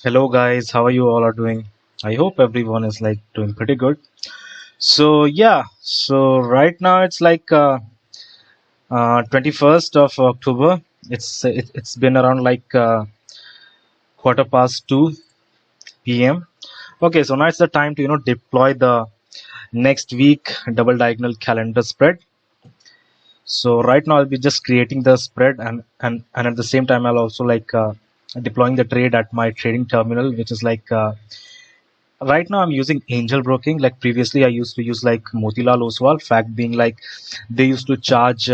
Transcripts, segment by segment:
Hello guys, how are you all are doing? I hope everyone is like doing pretty good. So right now it's like 21st of October. It's been around like quarter past 2 p.m. Okay, so now it's the time to deploy the next week double diagonal calendar spread. So right now I'll be just creating the spread and at the same time I'll also like deploying the trade at my trading terminal, which is like right now I'm using angel broking. Like previously I used to use like Motilal Oswal, fact being like they used to charge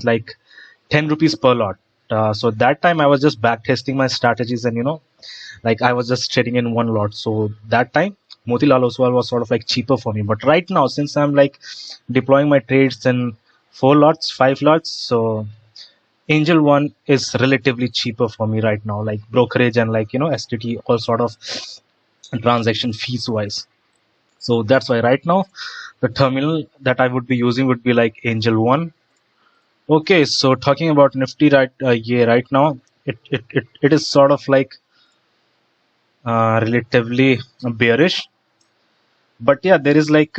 like 10 rupees per lot. So that time I was just back testing my strategies, and like I was just trading in one lot. So that time Motilal Oswal was sort of like cheaper for me, but right now since I'm like deploying my trades in 4 lots, 5 lots, so angel one is relatively cheaper for me right now, like brokerage and like STT, all sort of transaction fees wise. So that's why right now the terminal that I would be using would be like Angel One. Okay, so talking about Nifty right now, it is sort of like relatively bearish, but yeah, there is like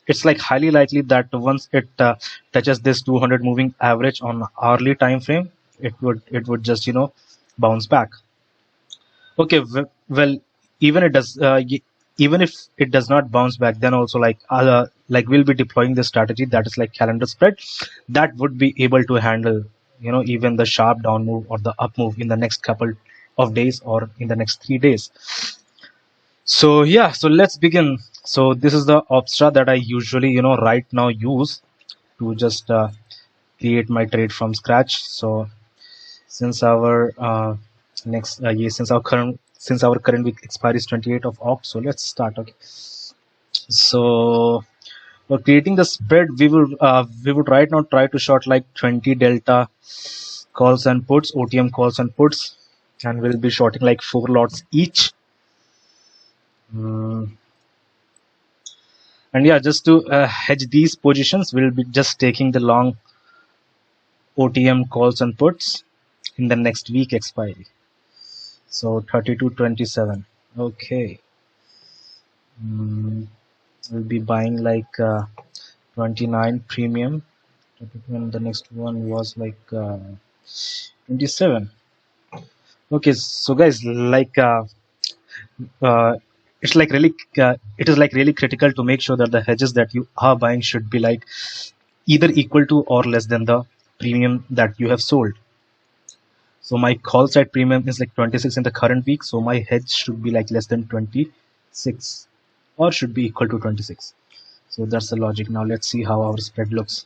it's like highly likely that once it touches this 200 moving average on hourly time frame, it would just bounce back. Okay, well, even it does, even if it does not bounce back, then also like we'll be deploying the strategy that is like calendar spread that would be able to handle even the sharp down move or the up move in the next couple of days or in the next 3 days. So yeah, so let's begin. So this is the Opstra that I usually right now use to just create my trade from scratch. So since our since our current week expiry is 28th of Oct, so let's start. Okay, so for creating the spread, we would right now try to short like 20 delta calls and puts, OTM calls and puts, and we'll be shorting like 4 lots each. Mm, and yeah, just to hedge these positions, we'll be just taking the long OTM calls and puts in the next week expiry. So 32.27. Okay. Mm, we'll be buying like 29 premium, and the next one was like 27. Okay, so guys, like uh, it's like really it is like really critical to make sure that the hedges that you are buying should be like either equal to or less than the premium that you have sold. So my call side premium is like 26 in the current week, so my hedge should be like less than 26 or should be equal to 26. So that's the logic. Now let's see how our spread looks.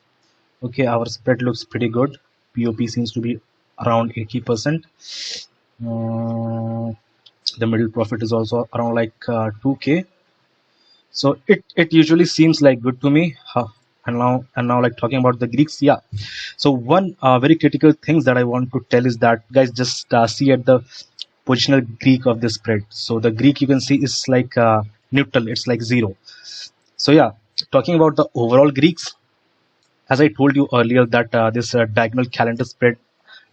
Okay, our spread looks pretty good. POP seems to be around 80%. The middle profit is also around like 2k. So it usually seems like good to me. And now like talking about the Greeks, yeah. So one very critical things that I want to tell is that guys just see at the positional Greek of this spread. So the Greek you can see is like neutral. It's like zero. So yeah, talking about the overall Greeks, as I told you earlier, that this diagonal calendar spread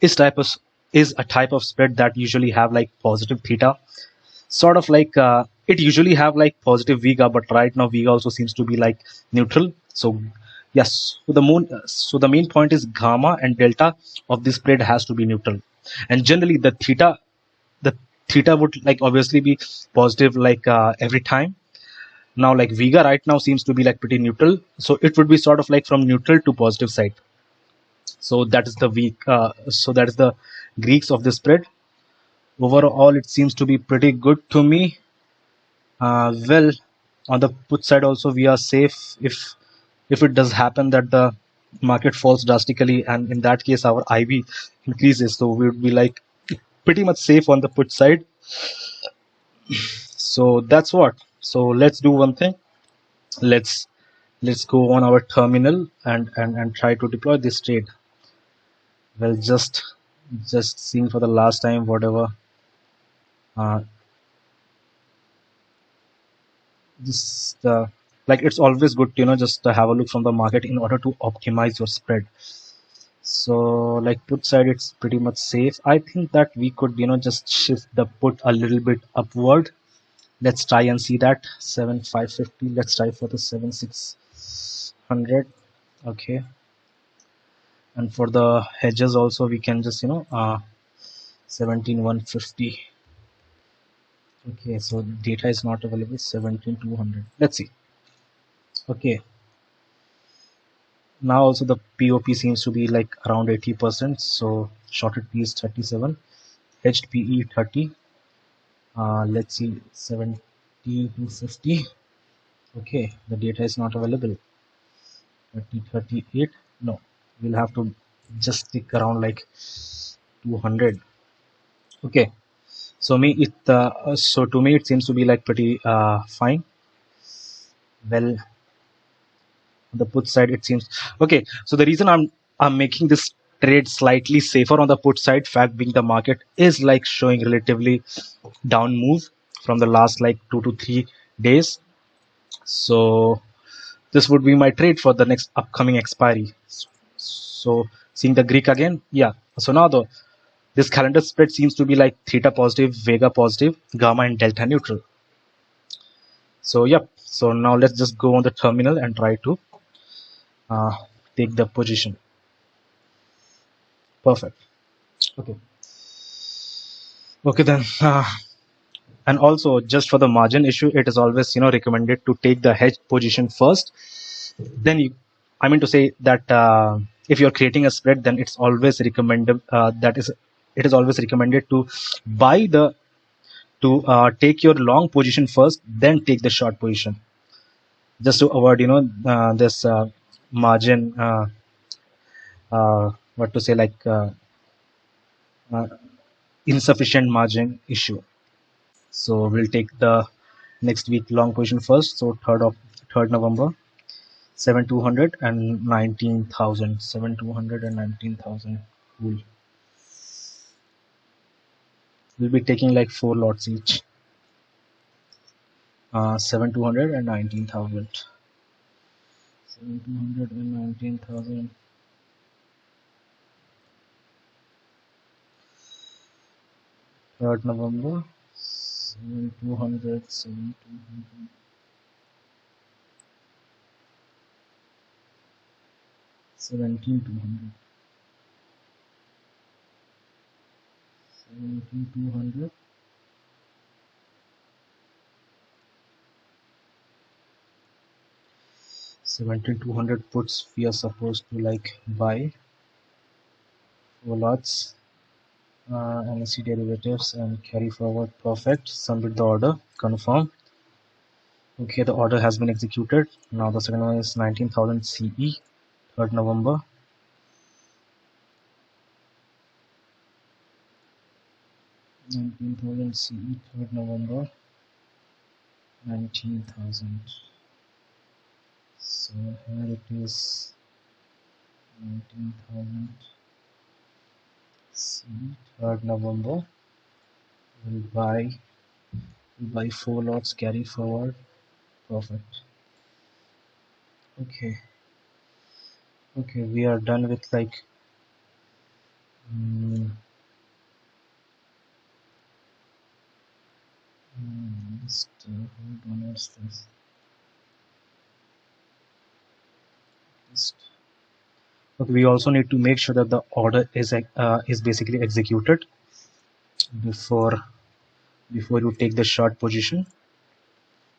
is type of is a type of spread that usually have like positive theta, sort of like it usually have like positive Vega, but right now Vega also seems to be like neutral. So yes, so the main point is gamma and delta of this spread has to be neutral, and generally the theta would like obviously be positive like every time. Now like Vega right now seems to be like pretty neutral, so it would be sort of like from neutral to positive side. So that is the weak so that is the Greeks of the spread. Overall it seems to be pretty good to me. Well, on the put side also we are safe if it does happen that the market falls drastically, and in that case our IB increases, so we would be like pretty much safe on the put side. So that's what. So let's do one thing. Let's go on our terminal and try to deploy this trade. Well, just seeing for the last time whatever uh, this like it's always good to just have a look from the market in order to optimize your spread. So like put side, it's pretty much safe. I think that we could just shift the put a little bit upward. Let's try and see that 7550. Let's try for the 7600. Okay, and for the hedges also we can just 17150. Okay, so data is not available. 17200. Let's see. Okay, now also the pop seems to be like around 80%. So shorted p is 37, hedged pe 30. Let's see, 70 to 50. Okay, the data is not available. 30, 38. No, we'll have to just stick around like 200. Okay, so to me it seems to be like pretty fine. Well, on the put side it seems okay. So the reason I'm making this trade slightly safer on the put side, fact being the market is like showing relatively down move from the last like 2 to 3 days. So this would be my trade for the next upcoming expiry. So seeing the Greek again, yeah. So now this calendar spread seems to be like theta positive, vega positive, gamma and delta neutral. So yep. So now let's just go on the terminal and try to uh, take the position. Perfect. Okay. Okay then. And also just for the margin issue, it is always recommended to take the hedge position first. Then I mean to say that if you're creating a spread, then it's always recommended. It is always recommended to buy the to take your long position first, then take the short position, just to avoid this margin. What to say, like uh, insufficient margin issue. So we'll take the next week long position first. So 3rd November, 7200 and 19,000. 7200 and 19,000. Cool. We'll be taking like 4 lots each. 7200 and 19,000. 7200 and 19,000. Third November. 7200. 7200. 17200. 17200. 17200 puts we are supposed to like buy 4 lots. NSE derivatives and carry forward. Perfect. Submit the order. Confirm. Okay, the order has been executed. Now the second one is 19,000 CE, 3rd November. 19,000 CE, 3rd November. 19,000. So here it is. 19,000 CE, 3rd November. We'll buy 4 lots. Carry forward. Perfect. Okay. Okay, we are done with like. Hold on, what's this? Okay, we also need to make sure that the order is basically executed before you take the short position.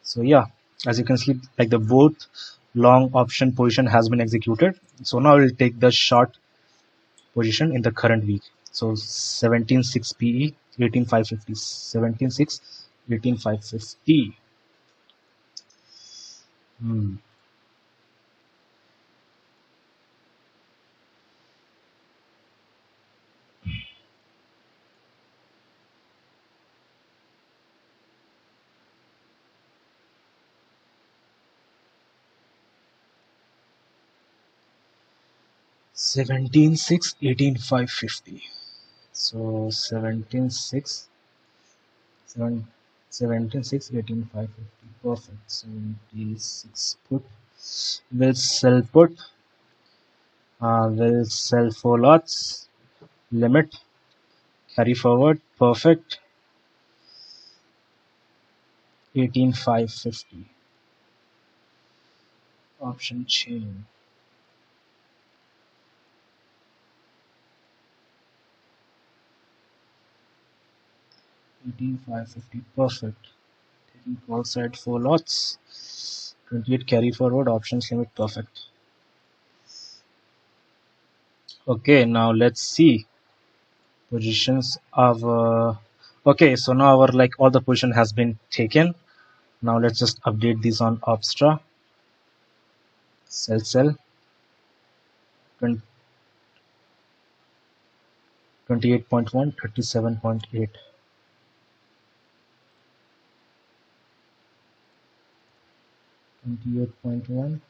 So yeah, as you can see, like the both long option position has been executed. So now we'll take the short position in the current week. So 17.6 PE, 18,550. 17.6, 18,550. 17.6, 18,550. So 17.6, 17.6, 18,550. Perfect. 76 put. We'll sell put Will sell 4 lots. Limit. Carry forward. Perfect. 18,550. Option chain. 18,550. Perfect. Taking call side 4 lots. 28 carry forward. Options limit. Perfect. Okay, now let's see positions of okay, so now our like all the position has been taken. Now let's just update these on Opstra. Sell 28.1, 37.8. 28.1,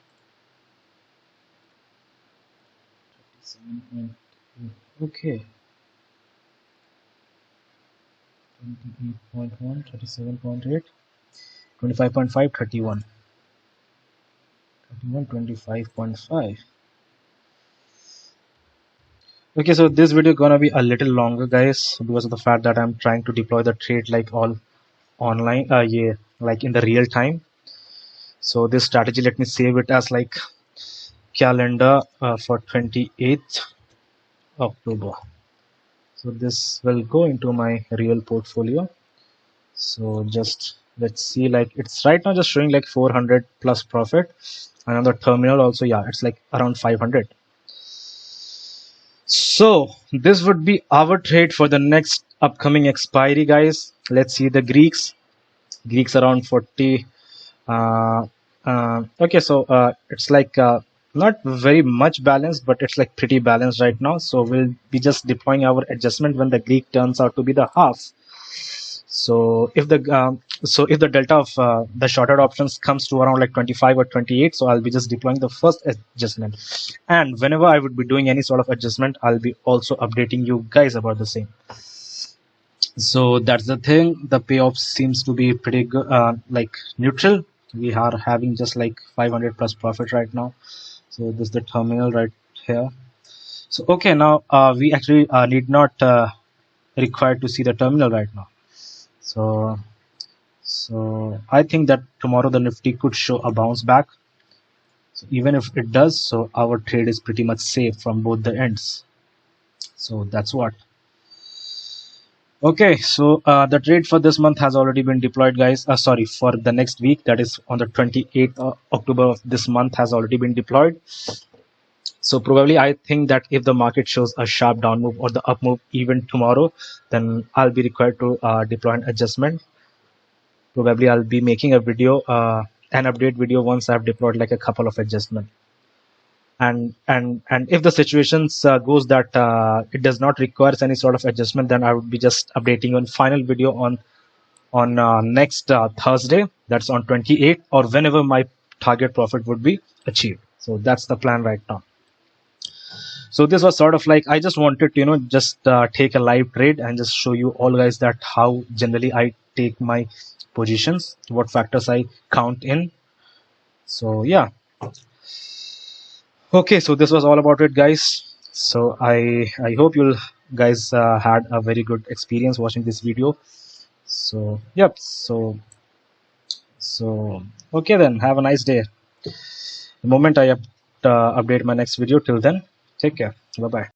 37.8. Okay. 28.1, 37.8, 25.5, 31. 31, 25.5. Okay, so this video gonna be a little longer, guys, because of the fact that I'm trying to deploy the trade like all online, yeah, like in the real time. So this strategy, let me save it as like calendar for 28th October. So this will go into my real portfolio. So just let's see, like it's right now just showing like 400 plus profit, and on the terminal also, yeah, it's like around 500. So this would be our trade for the next upcoming expiry, guys. Let's see the Greeks around 40. Okay, so it's like not very much balanced, but it's like pretty balanced right now. So we'll be just deploying our adjustment when the Greek turns out to be the half. So if the delta of the shorted options comes to around like 25 or 28, so I'll be just deploying the first adjustment, and whenever I would be doing any sort of adjustment, I'll be also updating you guys about the same. So that's the thing. The payoff seems to be pretty good, like neutral. We are having just like 500 plus profit right now. So this is the terminal right here. So okay, now we actually need not required to see the terminal right now. So I think that tomorrow the Nifty could show a bounce back. So even if it does, so our trade is pretty much safe from both the ends. So that's what. Okay, so the trade for this month has already been deployed, guys. Sorry, for the next week, that is on the 28th of October of this month, has already been deployed. So probably I think that if the market shows a sharp down move or the up move even tomorrow, then I'll be required to deploy an adjustment. Probably I'll be making a video, an update video, once I've deployed like a couple of adjustments. And if the situations goes that it does not require any sort of adjustment, then I would be just updating on final video on next Thursday, that's on 28th, or whenever my target profit would be achieved. So that's the plan right now. So this was sort of like, I just wanted to just take a live trade and just show you all guys that how generally I take my positions, what factors I count in. So yeah. Okay, so this was all about it, guys. So I hope you guys had a very good experience watching this video. So yep, so okay, then have a nice day. The moment I update my next video, till then, take care. Bye bye.